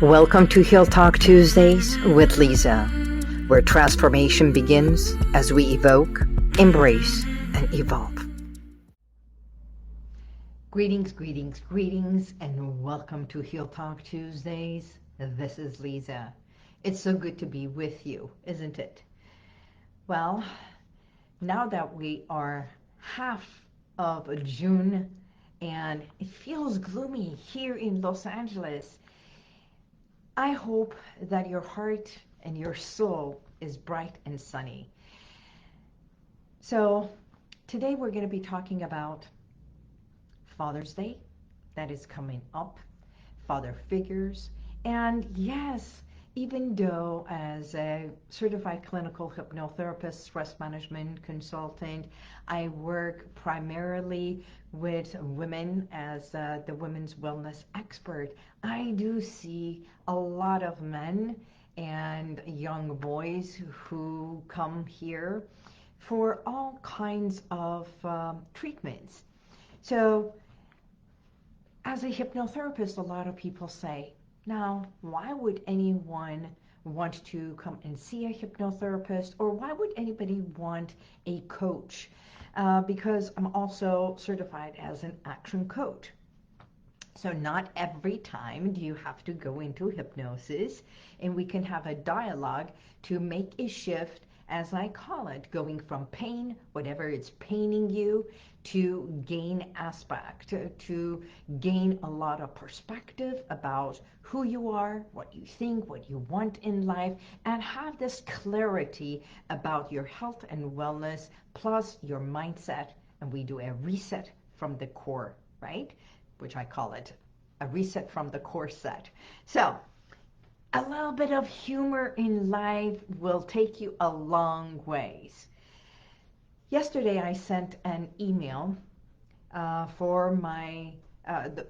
Welcome to Heal Talk Tuesdays with Liza, where transformation begins as we evoke, embrace, and evolve. Greetings, greetings, greetings, and welcome to Heal Talk Tuesdays. This is Liza. It's so good to be with you, isn't it? Well, now that we are half of June and it feels gloomy here in Los Angeles, I hope that your heart and your soul is bright and sunny. So today we're going to be talking about Father's Day that is coming up, father figures, and yes, even though as a certified clinical hypnotherapist, stress management consultant, I work primarily with women as the women's wellness expert, I do see a lot of men and young boys who come here for all kinds of treatments. So as a hypnotherapist, a lot of people say, now, why would anyone want to come and see a hypnotherapist, or why would anybody want a coach? Because I'm also certified as an action coach. So not every time do you have to go into hypnosis, and we can have a dialogue to make a shift, as I call it, going from pain, whatever it's paining you, to gain aspect, to gain a lot of perspective about who you are, what you think, what you want in life, and have this clarity about your health and wellness, plus your mindset, and we do a reset from the core, right? Which I call it a reset from the core set. So a little bit of humor in life will take you a long ways. Yesterday I sent an email for my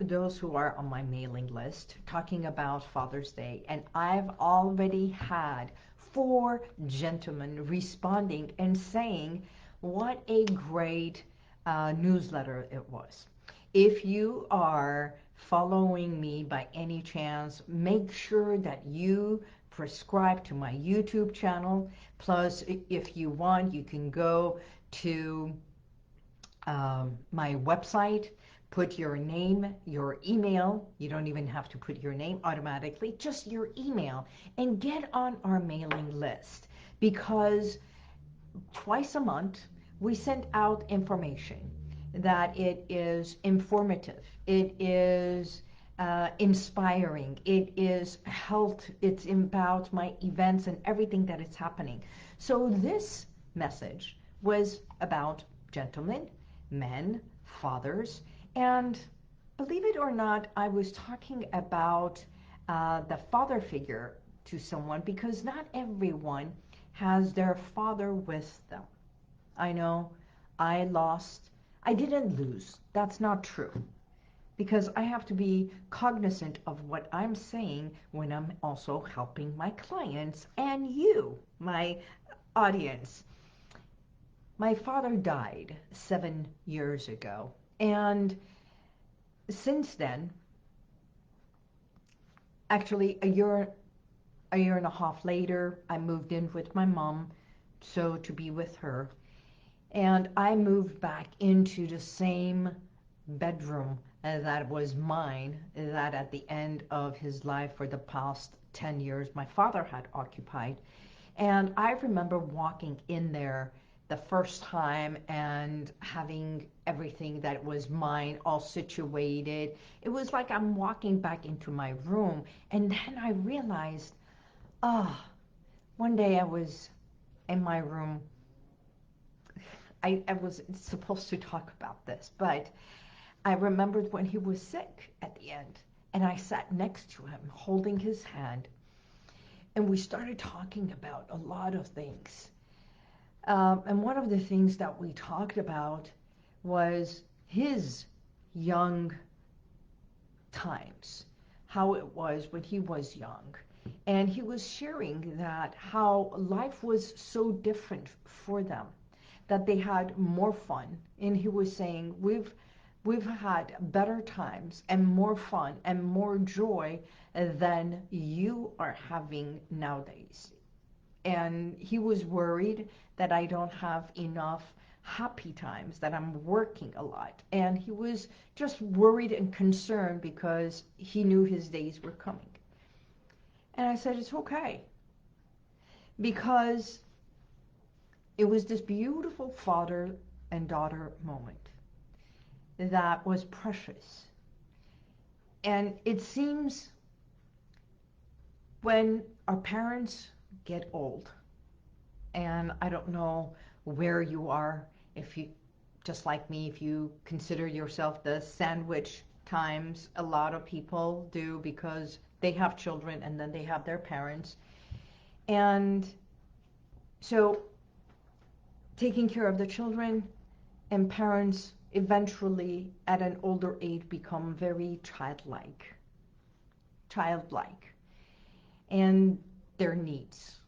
those who are on my mailing list talking about Father's Day, and I've already had 4 gentlemen responding and saying what a great newsletter it was. If you are following me by any chance, make sure that you subscribe to my YouTube channel. Plus, if you want, you can go to my website, put your name, your email. You don't even have to put your name automatically, just your email, and get on our mailing list, because twice a month we send out information that it is informative, it is inspiring, it is health, it's about my events and everything that is happening. So this message was about gentlemen, men, fathers, and believe it or not, I was talking about the father figure to someone, because not everyone has their father with them. I know I didn't lose. That's not true. Because I have to be cognizant of what I'm saying when I'm also helping my clients and you, my audience. My father died 7 years ago. And since then, actually a year and a half later, I moved in with my mom, so to be with her. And I moved back into the same bedroom that was mine, that at the end of his life for the past 10 years my father had occupied. And I remember walking in there the first time and having everything that was mine all situated. It was like I'm walking back into my room. And then I realized, one day I was in my room. I was supposed to talk about this, but I remembered when he was sick at the end, and I sat next to him holding his hand, and we started talking about a lot of things. And one of the things that we talked about was his young times, how it was when he was young. And he was sharing that how life was so different for them, that they had more fun. And he was saying, we've had better times and more fun and more joy than you are having nowadays. And he was worried that I don't have enough happy times, that I'm working a lot. And he was just worried and concerned because he knew his days were coming. And I said, it's okay. Because it was this beautiful father and daughter moment that was precious. And it seems when our parents get old, and I don't know where you are, if you, just like me, if you consider yourself the sandwich times, a lot of people do, because they have children and then they have their parents. And so taking care of the children and parents eventually at an older age become very childlike, and their needs.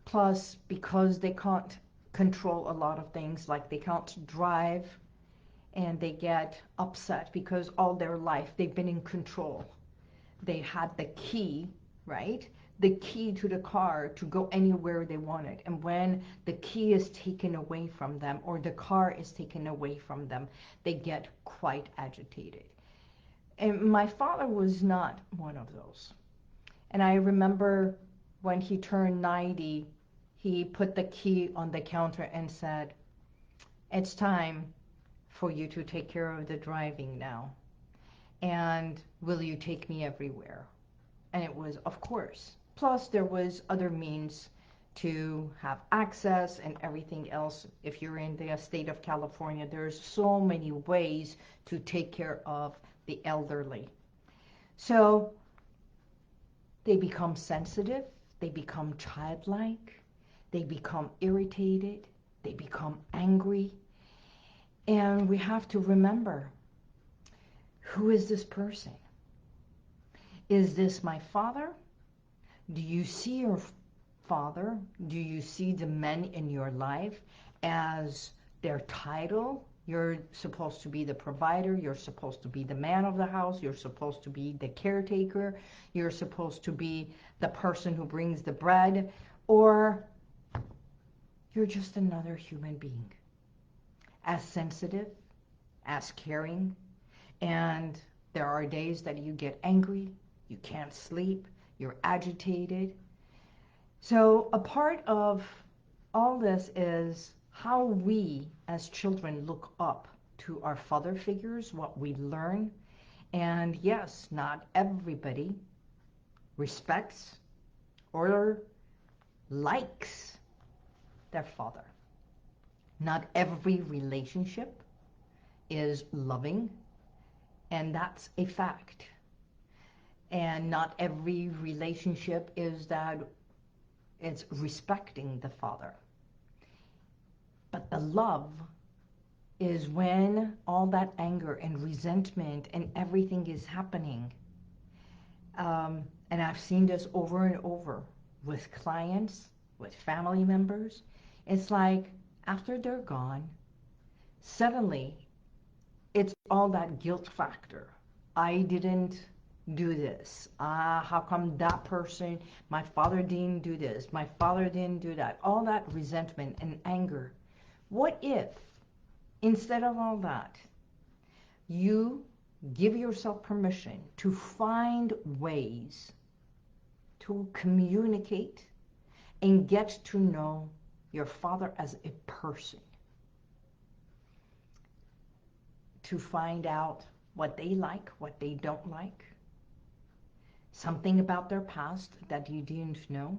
Plus, because they can't control a lot of things, like they can't drive, and they get upset because all their life they've been in control. They had the key, right? The key to the car to go anywhere they wanted. And when the key is taken away from them, or the car is taken away from them, they get quite agitated. And my father was not one of those. And I remember when he turned 90, he put the key on the counter and said, it's time for you to take care of the driving now. And will you take me everywhere? And it was, of course. Plus, there was other means to have access and everything else. If you're in the state of California, there's so many ways to take care of the elderly. So they become sensitive, they become childlike, they become irritated, they become angry. And we have to remember, who is this person? Is this my father? Do you see your father? Do you see the men in your life as their title? You're supposed to be the provider. You're supposed to be the man of the house. You're supposed to be the caretaker. You're supposed to be the person who brings the bread. Or you're just another human being, as sensitive, as caring. And there are days that you get angry, you can't sleep, you're agitated. So a part of all this is how we as children look up to our father figures, what we learn. And yes, not everybody respects or likes their father. Not every relationship is loving, and that's a fact. And not every relationship is that it's respecting the father. But the love is when all that anger and resentment and everything is happening. And I've seen this over and over with clients, with family members. It's like after they're gone, suddenly it's all that guilt factor. I didn't do this. How come that person, my father didn't do this, my father didn't do that? All that resentment and anger. What if, instead of all that, you give yourself permission to find ways to communicate and get to know your father as a person? To find out what they like, what they don't like, something about their past that you didn't know.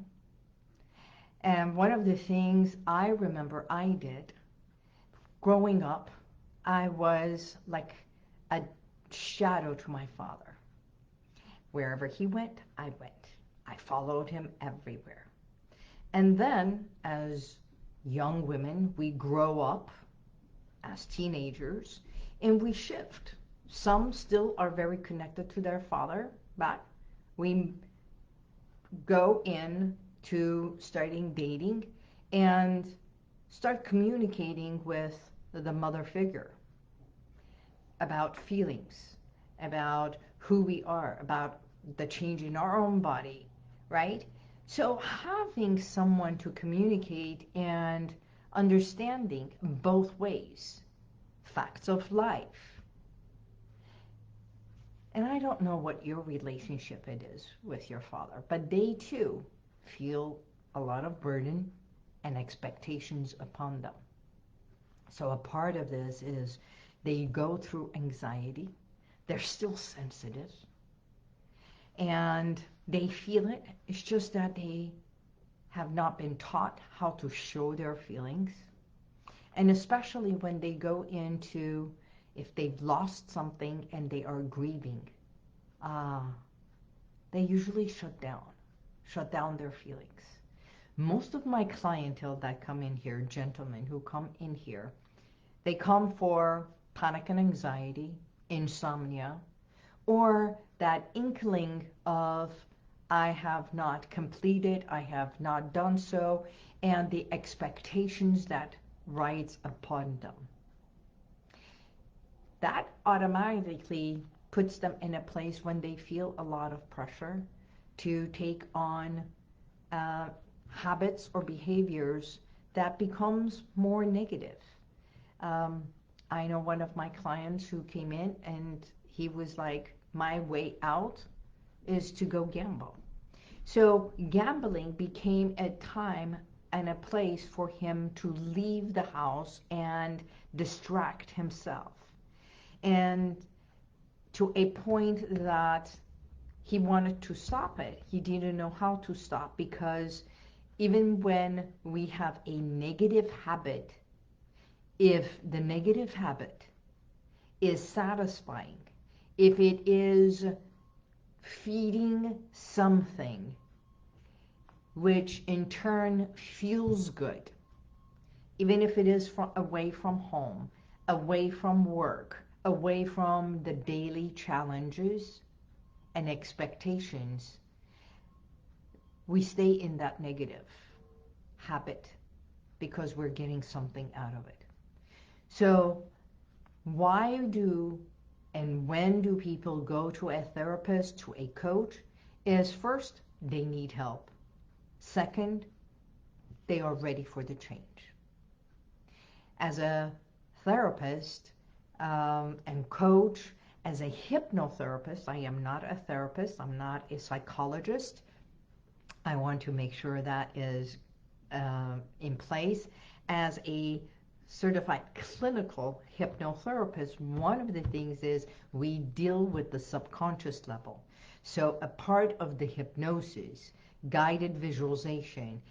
And one of the things I remember I did growing up, I was like a shadow to my father. Wherever he went, I went. I followed him everywhere. And then, as young women, we grow up as teenagers, and we shift. Some still are very connected to their father, but we go in to starting dating and start communicating with the mother figure about feelings, about who we are, about the change in our own body, right? So having someone to communicate and understanding both ways, facts of life. And I don't know what your relationship it is with your father, but they too feel a lot of burden and expectations upon them. So a part of this is they go through anxiety. They're still sensitive. And they feel it. It's just that they have not been taught how to show their feelings. And especially when they go into, if they've lost something and they are grieving, they usually shut down their feelings. Most of my clientele that come in here, gentlemen who come in here, they come for panic and anxiety, insomnia, or that inkling of I have not completed, I have not done so, and the expectations that rides upon them. That automatically puts them in a place when they feel a lot of pressure to take on habits or behaviors that becomes more negative. I know one of my clients who came in and he was like, my way out is to go gamble. So gambling became a time and a place for him to leave the house and distract himself. And to a point that he wanted to stop it. He didn't know how to stop, because even when we have a negative habit, if the negative habit is satisfying, if it is feeding something which in turn feels good, even if it is away from home, away from work, away from the daily challenges and expectations, we stay in that negative habit because we're getting something out of it. So why do and when do people go to a therapist, to a coach? Is first, they need help. Second, they are ready for the change. As a therapist and coach, as a hypnotherapist, I am not a therapist, I'm not a psychologist. I want to make sure that is in place. As a certified clinical hypnotherapist, one of the things is we deal with the subconscious level. So a part of the hypnosis, guided visualization,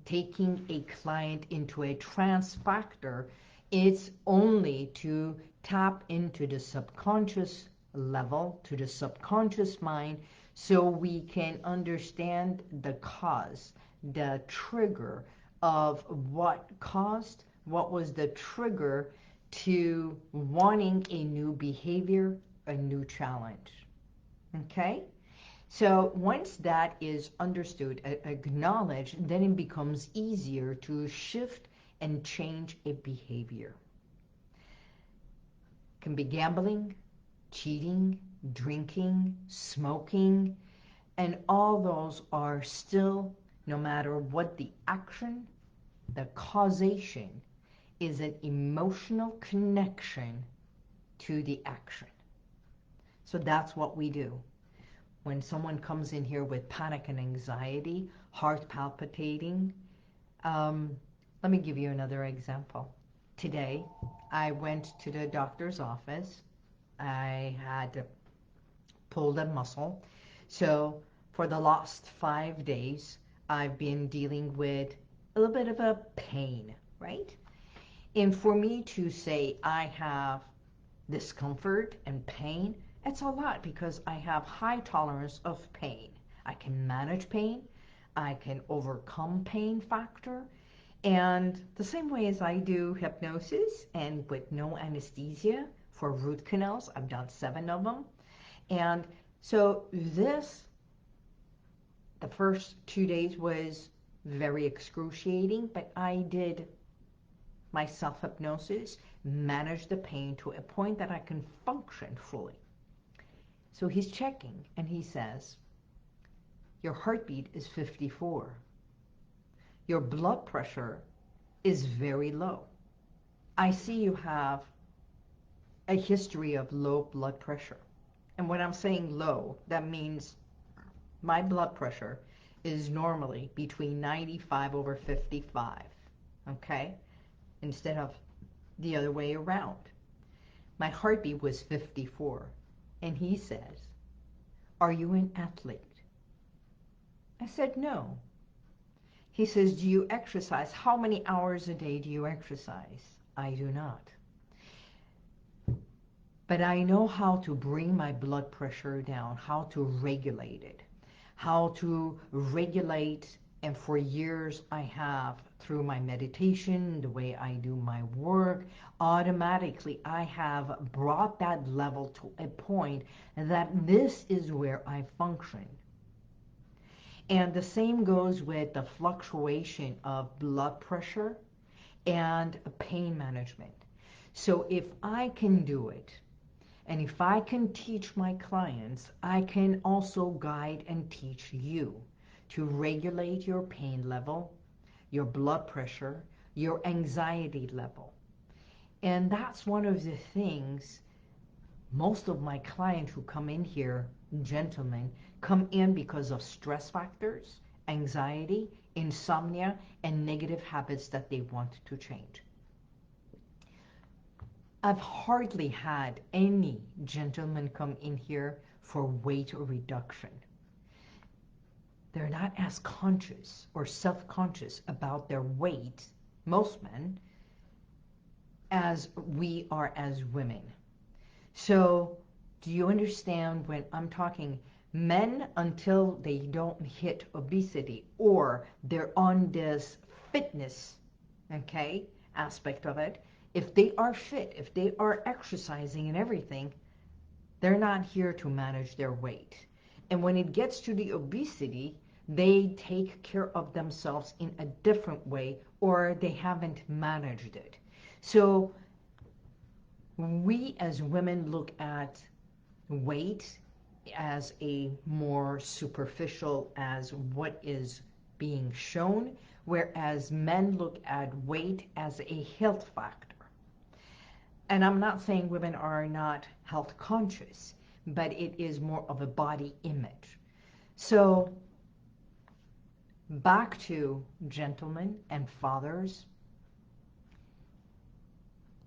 taking a client into a trance factor, it's only to tap into the subconscious level, to the subconscious mind, so we can understand the cause, the trigger of what caused, what was the trigger to wanting a new behavior, a new challenge. Okay? So once that is understood, acknowledged, then it becomes easier to shift and change a behavior. It can be gambling, cheating, drinking, smoking, and all those are still, no matter what the action, the causation is an emotional connection to the action. So that's what we do. When someone comes in here with panic and anxiety, heart palpitating, let me give you another example. Today, I went to the doctor's office. I had pulled a muscle. So for the last 5 days, I've been dealing with a little bit of a pain, right? And for me to say I have discomfort and pain, it's a lot because I have high tolerance of pain. I can manage pain. I can overcome pain factor. And the same way as I do hypnosis and with no anesthesia for root canals, I've done 7 of them. And so this, the first 2 days was very excruciating, but I did my self-hypnosis, manage the pain to a point that I can function fully. So he's checking and he says, Your heartbeat is 54. Your blood pressure is very low. I see you have a history of low blood pressure. And when I'm saying low, that means my blood pressure is normally between 95 over 55, okay? Instead of the other way around. My heartbeat was 54. And he says, "Are you an athlete?" I said, "No." He says, "Do you exercise? How many hours a day do you exercise?" I do not. But I know how to bring my blood pressure down, how to regulate it, how to regulate, and for years I have, through my meditation, the way I do my work, automatically I have brought that level to a point that this is where I function. And the same goes with the fluctuation of blood pressure and pain management. So if I can do it, and if I can teach my clients, I can also guide and teach you to regulate your pain level, your blood pressure, your anxiety level. And that's one of the things most of my clients who come in here, gentlemen, come in because of stress factors, anxiety, insomnia, and negative habits that they want to change. I've hardly had any gentlemen come in here for weight reduction. They're not as conscious or self-conscious about their weight, most men, as we are as women. So do you understand when I'm talking men, until they don't hit obesity or they're on this fitness, okay, aspect of it, if they are fit, if they are exercising and everything, they're not here to manage their weight. And when it gets to the obesity, they take care of themselves in a different way, or they haven't managed it. So we as women look at weight as a more superficial, as what is being shown, whereas men look at weight as a health factor. And I'm not saying women are not health conscious, but it is more of a body image. So back to gentlemen and fathers,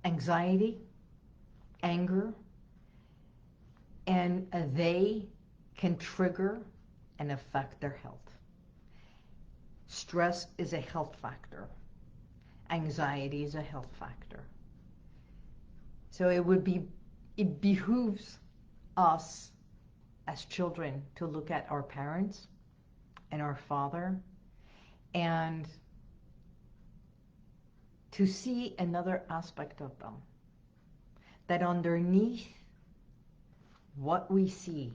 anxiety, anger, and they can trigger and affect their health. Stress is a health factor. Anxiety is a health factor. So it behooves us as children to look at our parents and our father and to see another aspect of them. That underneath what we see,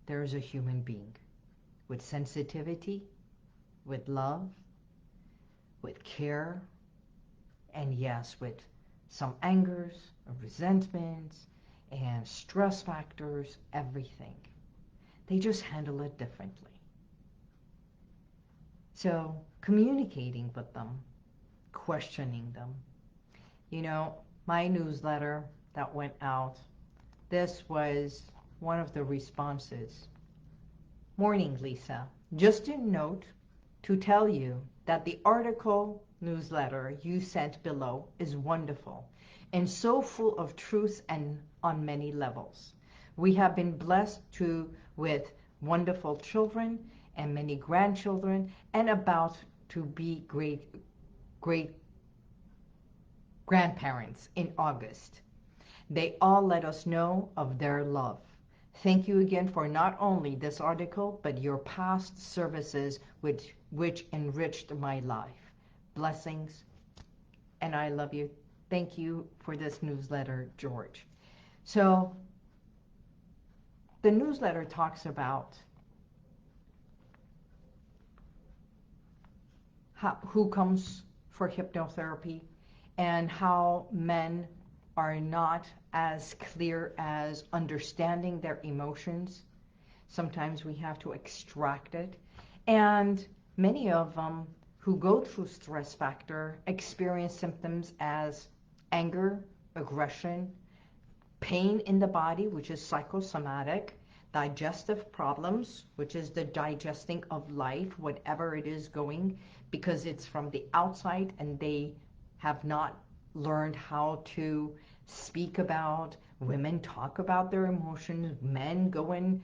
there is a human being with sensitivity, with love, with care, and yes, with some angers, resentments, and stress factors, everything. They just handle it differently. So communicating with them, questioning them. You know, my newsletter that went out, this was one of the responses. Morning, Lisa. Just a note to tell you that the article newsletter you sent below is wonderful and so full of truth and on many levels. We have been blessed with wonderful children and many grandchildren and about to be great grandparents in August. They all let us know of their love. Thank you again for not only this article, but your past services which enriched my life. Blessings, and I love you. Thank you for this newsletter, George. So the newsletter talks about who comes for hypnotherapy and how men are not as clear as understanding their emotions. Sometimes we have to extract it. And many of them who go through stress factor experience symptoms as anger, aggression, pain in the body, which is psychosomatic, digestive problems, which is the digesting of life, whatever it is going, because it's from the outside and they have not learned how to speak about. Women talk about their emotions, men go and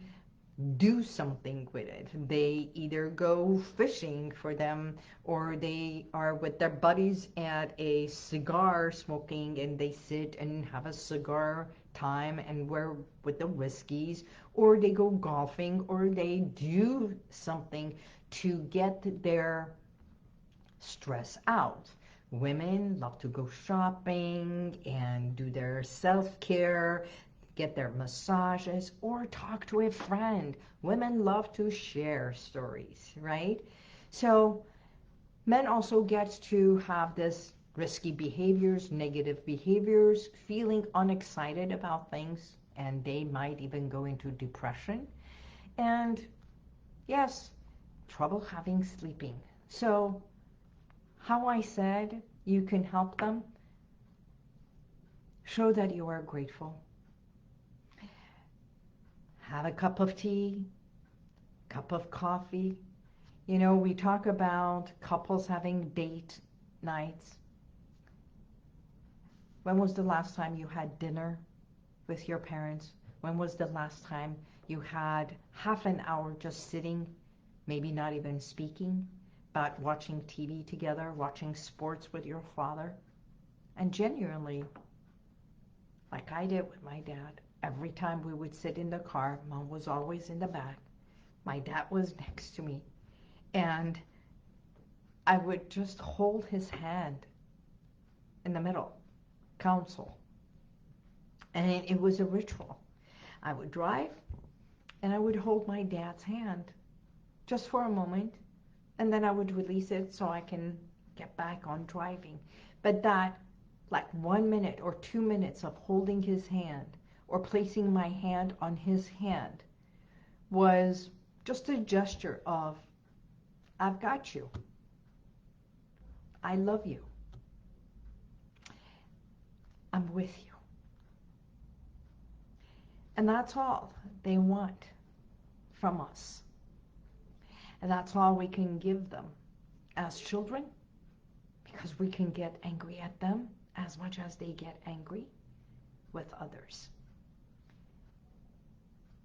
do something with it. They either go fishing for them, or they are with their buddies at a cigar smoking and they sit and have a cigar time and we're with the whiskeys, or they go golfing, or they do something to get their stress out. Women love to go shopping and do their self-care, get their massages, or talk to a friend. Women love to share stories, right? So men also get to have this risky behaviors, negative behaviors, feeling unexcited about things, and they might even go into depression. And yes, trouble having sleeping. So how I said you can help them, show that you are grateful. Have a cup of tea, cup of coffee. You know, we talk about couples having date nights. When was the last time you had dinner with your parents? When was the last time you had half an hour just sitting, maybe not even speaking, but watching TV together, watching sports with your father? And genuinely, like I did with my dad, every time we would sit in the car, Mom was always in the back, my dad was next to me, and I would just hold his hand in the middle, counsel. And it was a ritual. I would drive, and I would hold my dad's hand just for a moment, and then I would release it so I can get back on driving. But that, like 1 minute or 2 minutes of holding his hand or placing my hand on his hand, was just a gesture of, I've got you. I love you. I'm with you. And that's all they want from us. And that's all we can give them as children, because we can get angry at them as much as they get angry with others.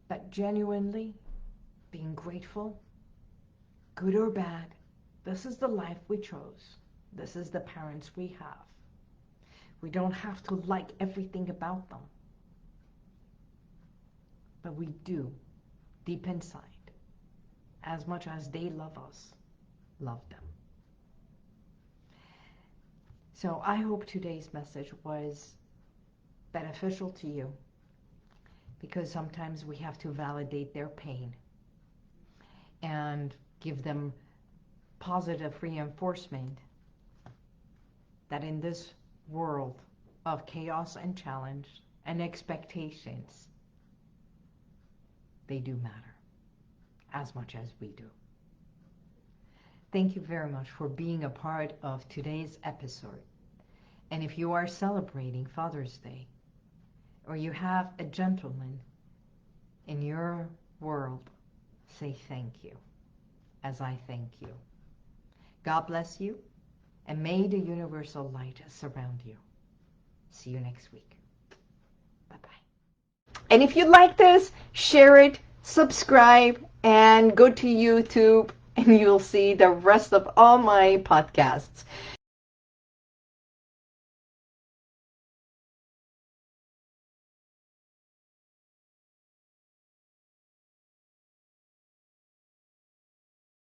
But genuinely being grateful, good or bad, this is the life we chose. This is the parents we have. We don't have to like everything about them. But we do, deep inside, as much as they love us, love them. So I hope today's message was beneficial to you, because sometimes we have to validate their pain and give them positive reinforcement that in this world of chaos and challenge and expectations, they do matter as much as we do. Thank you very much for being a part of today's episode. And if you are celebrating Father's Day, or you have a gentleman in your world, say thank you, as I thank you. God bless you, and may the universal light surround you. See you next week. Bye-bye. And if you like this, share it, subscribe, and go to YouTube, and you'll see the rest of all my podcasts.